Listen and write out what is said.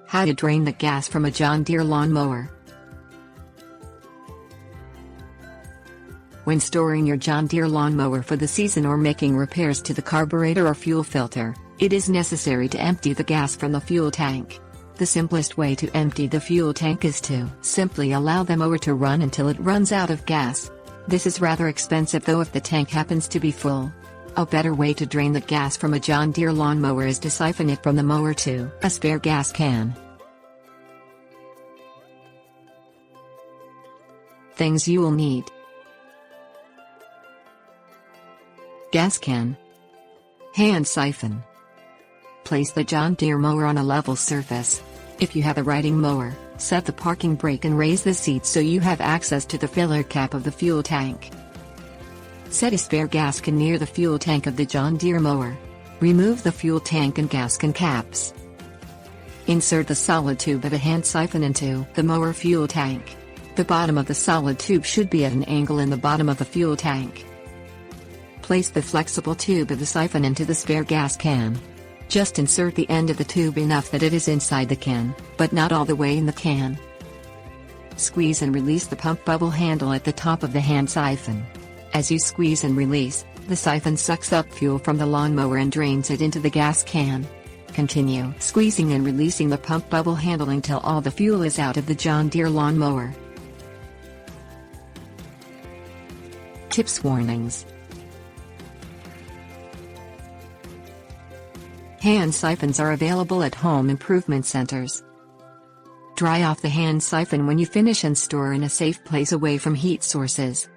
How to drain the gas from a John Deere lawn mower. When storing your John Deere lawn mower for the season or making repairs to the carburetor or fuel filter, it is necessary to empty the gas from the fuel tank. The simplest way to empty the fuel tank is to simply allow the mower to run until it runs out of gas. This is rather expensive though if the tank happens to be full. A better way to drain the gas from a John Deere lawn mower is to siphon it from the mower to a spare gas can. Things you will need: gas can, hand siphon. Place the John Deere mower on a level surface. If you have a riding mower, set the parking brake and raise the seat so you have access to the filler cap of the fuel tank. Set a spare gas can near the fuel tank of the John Deere mower. Remove the fuel tank and gas can caps. Insert the solid tube of a hand siphon into the mower fuel tank. The bottom of the solid tube should be at an angle in the bottom of the fuel tank. Place the flexible tube of the siphon into the spare gas can. Just insert the end of the tube enough that it is inside the can, but not all the way in the can. Squeeze and release the pump bubble handle at the top of the hand siphon. As you squeeze and release, the siphon sucks up fuel from the lawnmower and drains it into the gas can. Continue squeezing and releasing the pump bubble handle until all the fuel is out of the John Deere lawn mower. Tips: warnings. Hand siphons are available at home improvement centers. Dry off the hand siphon when you finish and store in a safe place away from heat sources.